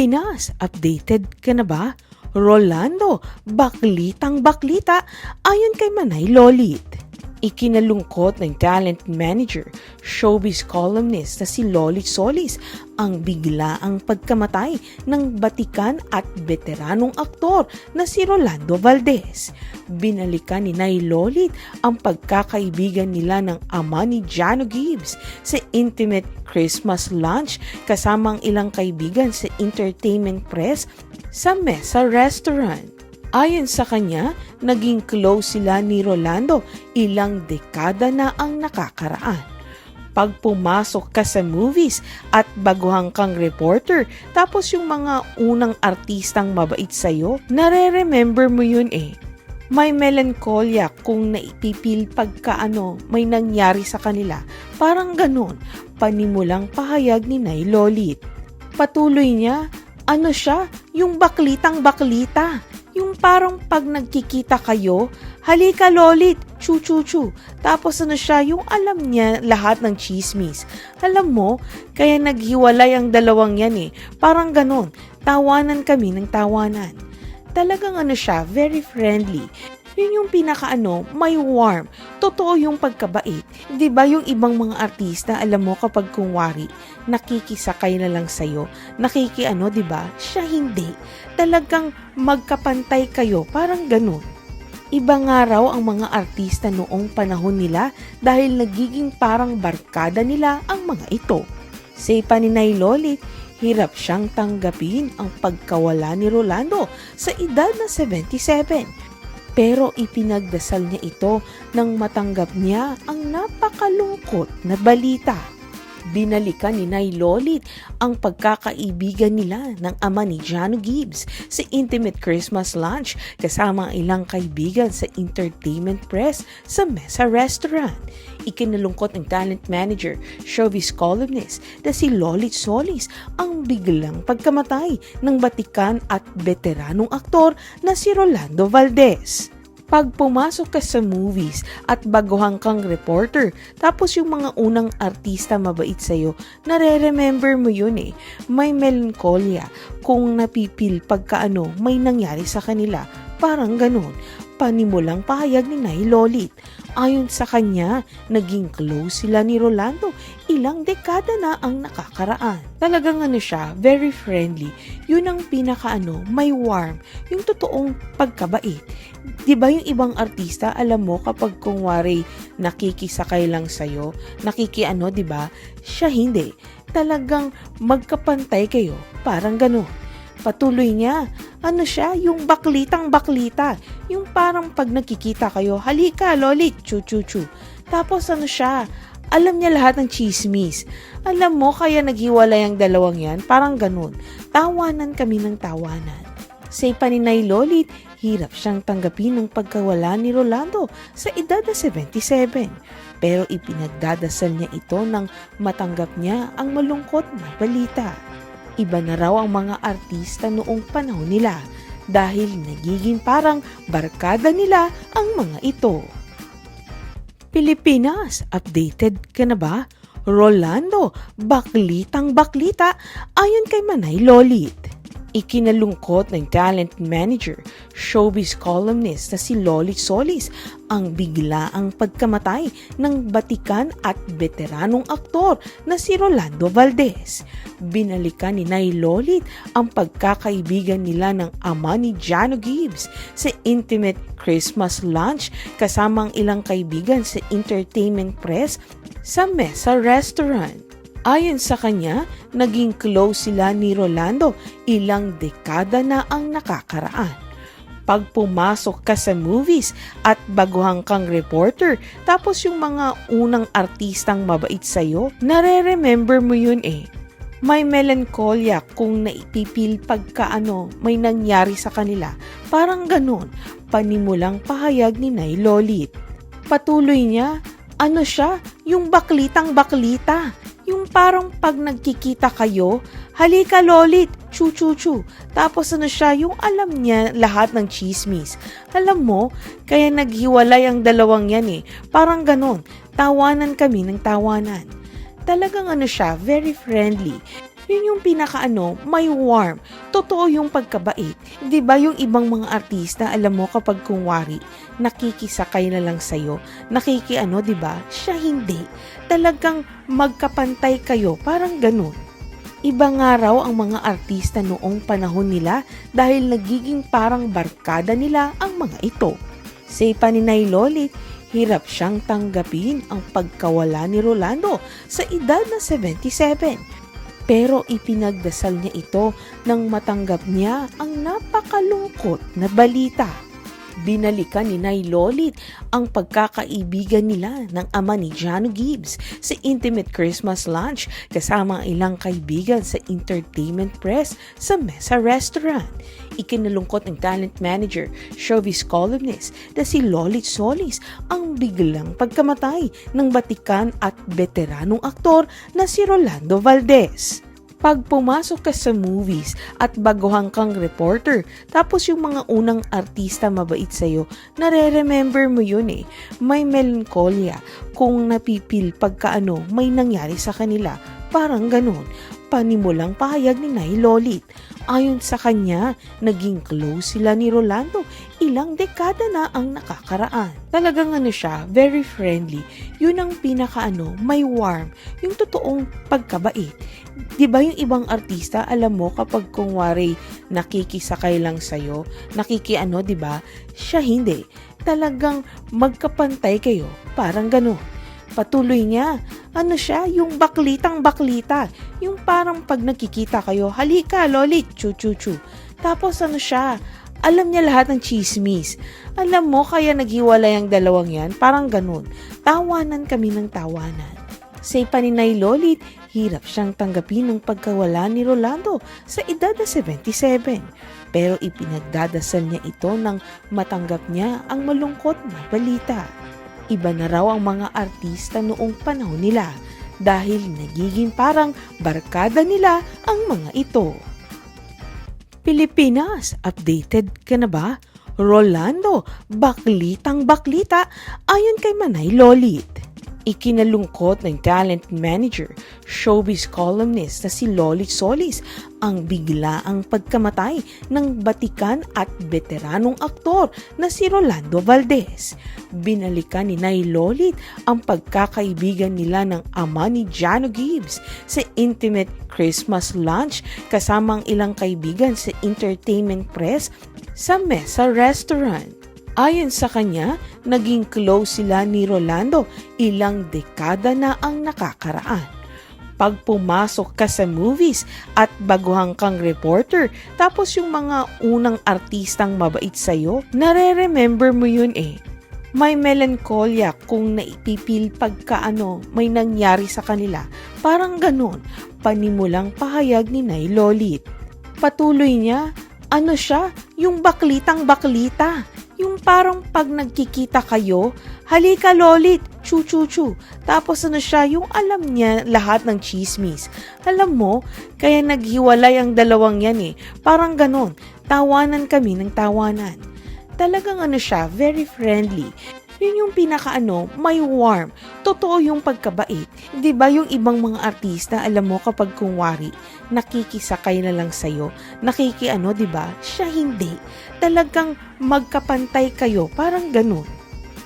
Pilipinas, updated ka na ba? Rolando, baklitang baklita ayon kay Manay Lolit. Ikinalungkot ng talent manager, showbiz columnist na si Lolit Solis ang biglaang pagkamatay ng batikan at veteranong aktor na si Rolando Valdez. Binalikan ni Nay Lolit ang pagkakaibigan nila ng ama ni Jano Gibbs sa intimate Christmas lunch kasama ang ilang kaibigan sa entertainment press sa Mesa Restaurant. Ayon sa kanya, naging close sila ni Rolando ilang dekada na ang nakakaraan. Pag pumasok ka sa movies at baguhan kang reporter, tapos yung mga unang artistang mabait sa'yo, nare-remember mo yun eh. May melankolya kung naipipil pagka may nangyari sa kanila. Parang ganun, panimulang pahayag ni Nay Lolit. Patuloy niya, siya, yung baklitang baklita. Yung parang pag nagkikita kayo, halika Lolit, chu-chu-chu. Tapos siya, yung alam niya lahat ng chismis. Alam mo, kaya naghiwalay ang dalawang yan eh. Parang ganon, tawanan kami ng tawanan. Talagang siya, very friendly. Yun yung may warm. Totoo yung pagkabait. 'Di ba yung ibang mga artista, alam mo kapag kunwari, nakikisakay na lang sa'yo, 'di ba? Siya hindi. Talagang magkapantay kayo, parang ganun. Iba nga raw ang mga artista noong panahon nila dahil nagiging parang barkada nila ang mga ito. Say pa ni Nay Lolit, hirap siyang tanggapin ang pagkawala ni Rolando sa edad na 77. Pero ipinagdasal niya ito nang matanggap niya ang napakalungkot na balita. Binalikan ni Nay Lolit ang pagkakaibigan nila ng ama ni Jano Gibbs sa intimate Christmas lunch kasama ang ilang kaibigan sa entertainment press sa Mesa Restaurant. Ikinalungkot ng talent manager, showbiz columnist na si Lolit Solis ang biglang pagkamatay ng batikan at veteranong aktor na si Rolando Valdez. Pag pumasok ka sa movies at baguhan kang reporter, tapos yung mga unang artista mabait sa'yo, nare-remember mo yun eh. May melankolya kung napipil pagka may nangyari sa kanila. Parang ganun, panimulang pahayag ni Nay Lolit. Ayon sa kanya, naging close sila ni Rolando. Ilang dekada na ang nakakaraan. Talagang siya, very friendly. Yun ang may warm. Yung totoong pagkabait. Diba yung ibang artista, alam mo kapag kunwari nakikisakay lang sa'yo, diba? Siya hindi. Talagang magkapantay kayo. Parang ganun. Patuloy niya, siya, yung baklitang baklita. Yung parang pag nakikita kayo, halika Lolit, chu-chu-chu. Tapos siya, alam niya lahat ng chismis. Alam mo, kaya naghiwalay ang dalawang yan, parang ganun. Tawanan kami ng tawanan. Say pa ni Nay Lolit, hirap siyang tanggapin ng pagkawala ni Rolando sa edad na 77. Pero ipinagdadasal niya ito nang matanggap niya ang malungkot na balita. Iba na raw ang mga artista noong panahon nila dahil nagiging parang barkada nila ang mga ito. Pilipinas, updated ka na ba? Rolando, baklitang baklita ayon kay Manay Lolit. Ikinalungkot ng talent manager, showbiz columnist na si Lolit Solis ang biglaang pagkamatay ng batikan at veteranong aktor na si Rolando Valdez. Binalikan ni Nay Lolit ang pagkakaibigan nila ng ama ni Jano Gibbs sa intimate Christmas lunch kasama ang ilang kaibigan sa entertainment press sa Mesa Restaurant. Ayon sa kanya, naging close sila ni Rolando ilang dekada na ang nakakaraan. Pag pumasok ka sa movies at baguhan kang reporter, tapos yung mga unang artistang mabait sa'yo, nare-remember mo yun eh. May melankolya kung naipipil pagka may nangyari sa kanila. Parang ganun, panimulang pahayag ni Nay Lolit. Patuloy niya, siya, yung baklitang baklita. Yung parang pag nagkikita kayo, halika Lolit, chu-chu-chu. Tapos siya, yung alam niya lahat ng chismis. Alam mo, kaya naghiwalay ang dalawang yan eh. Parang ganon, tawanan kami ng tawanan. Talagang siya, very friendly. Yun yung may warm. Totoo yung pagkabait. 'Di ba yung ibang mga artista, alam mo kapag kunwari, nakikisakay na lang sa'yo, 'di ba? Siya hindi. Talagang magkapantay kayo, parang ganun. Iba nga raw ang mga artista noong panahon nila dahil nagiging parang barkada nila ang mga ito. Say pa ni Nay Lolit, hirap siyang tanggapin ang pagkawala ni Rolando sa edad na 77. Pero ipinagdasal niya ito nang matanggap niya ang napakalungkot na balita. Binalikan ni Nay Lolit ang pagkakaibigan nila ng ama ni Jano Gibbs sa intimate Christmas lunch kasama ang ilang kaibigan sa entertainment press sa Mesa Restaurant. Ikinalungkot ng talent manager, showbiz columnist na si Lolit Solis ang biglang pagkamatay ng batikan at veteranong aktor na si Rolando Valdez. Pag pumasok ka sa movies at baguhan kang reporter, tapos yung mga unang artista mabait sa'yo, nare-remember mo yun eh. May melankolya kung napipil pagka may nangyari sa kanila. Parang ganun. Panimulang pahayag ni Nay Lolit. Ayon sa kanya, naging close sila ni Rolando. Ilang dekada na ang nakakaraan. Talagang siya, very friendly. Yun ang may warm. Yung totoong pagkabait. Di ba yung ibang artista, alam mo kapag kunwari nakikisakay lang sa'yo, di ba? Siya hindi. Talagang magkapantay kayo. Parang ganun. Patuloy niya, siya, yung baklitang-baklita. Yung parang pag nakikita kayo, halika, Lolit, chu-chu-chu. Tapos siya, alam niya lahat ng chismis. Alam mo, kaya naghiwalay ang dalawang yan, parang ganun. Tawanan kami ng tawanan. Say pa ni Nay Lolit, hirap siyang tanggapin ng pagkawala ni Rolando sa edad na 77. Pero ipinagdadasal niya ito nang matanggap niya ang malungkot na balita. Iba na raw ang mga artista noong panahon nila dahil nagiging parang barkada nila ang mga ito. Pilipinas, updated ka na ba? Rolando, baklitang-baklita ayon kay Manay Lolit. Ikinalungkot ng talent manager, showbiz columnist na si Lolit Solis ang biglaang pagkamatay ng batikan at veteranong aktor na si Rolando Valdez. Binalikan ni Nay Lolit ang pagkakaibigan nila ng ama ni Jano Gibbs sa intimate Christmas lunch kasama ang ilang kaibigan sa entertainment press sa Mesa Restaurant. Ayon sa kanya, naging close sila ni Rolando, ilang dekada na ang nakakaraan. Pag pumasok ka sa movies at baguhan kang reporter, tapos yung mga unang artistang mabait sa'yo, nare-remember mo yun eh. May melankolya kung naipipil pagka may nangyari sa kanila. Parang ganun, panimulang pahayag ni Nay Lolit. Patuloy niya, siya, yung baklitang-baklita. Yung parang pag nagkikita kayo, halika Lolit, chu-chu-chu. Tapos siya, yung alam niya lahat ng chismis. Alam mo, kaya naghiwalay ang dalawang yan eh. Parang ganun, tawanan kami ng tawanan. Talagang siya, very friendly. Yun yung may warm. Totoo yung pagkabait. 'Di ba yung ibang mga artista, alam mo kapag kunwari, nakikisakay na lang sa'yo, 'di ba? Siya hindi. Talagang magkapantay kayo, parang ganun.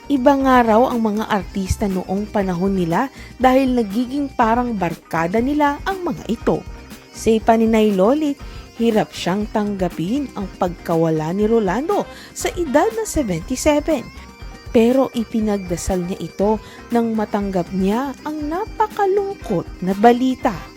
Iba nga raw ang mga artista noong panahon nila dahil nagiging parang barkada nila ang mga ito. Say pa ni Nay Lolit, hirap siyang tanggapin ang pagkawala ni Rolando sa edad na 77. Pero ipinagdasal niya ito nang matanggap niya ang napakalungkot na balita.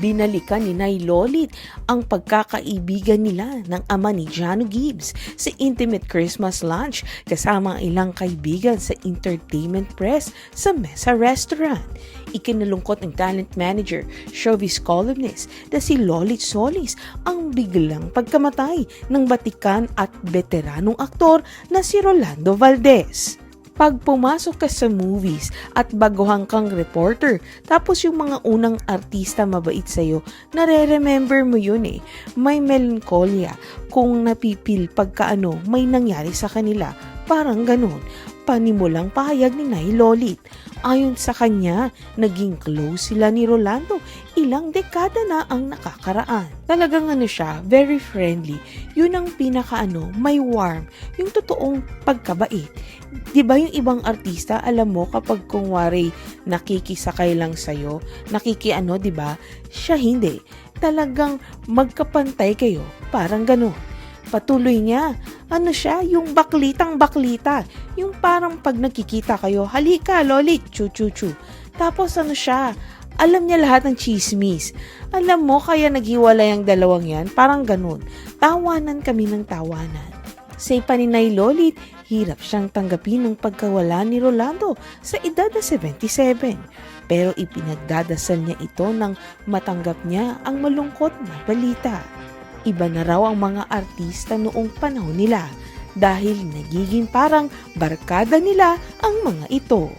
Binalikan ni Nay Lolit ang pagkakaibigan nila ng ama ni Jano Gibbs sa intimate Christmas lunch kasama ang ilang kaibigan sa entertainment press sa Mesa Restaurant. Ikinalungkot ng talent manager, showbiz columnist na si Lolit Solis ang biglang pagkamatay ng batikan at veteranong aktor na si Rolando Valdez. Pag pumasok ka sa movies at baguhan kang reporter, tapos yung mga unang artista mabait sa'yo, nare-remember mo yun eh. May melankolya kung napipil pagka may nangyari sa kanila. Parang ganun. panimulang pahayag ni Nay Lolit. Ayon sa kanya, naging close sila ni Rolando. Ilang dekada na ang nakakaraan. Talagang siya, very friendly. Yun ang may warm, yung totoong pagkabait. Diba yung ibang artista, alam mo kapag kung wari nakikisakay lang sa'yo, diba? Siya hindi. Talagang magkapantay kayo, parang gano'n. Patuloy niya, siya, yung baklitang-baklita. Yung parang pag nakikita kayo, halika, Lolit, chu-chu-chu. Tapos siya, alam niya lahat ng chismis. Alam mo, kaya naghiwalay ang dalawang yan, parang ganun. Tawanan kami ng tawanan. Say pa ni Nay Lolit, hirap siyang tanggapin ng pagkawala ni Rolando sa edad na 77. Pero ipinagdadasal niya ito nang matanggap niya ang malungkot na balita. Iba na raw ang mga artista noong panahon nila dahil nagiging parang barkada nila ang mga ito.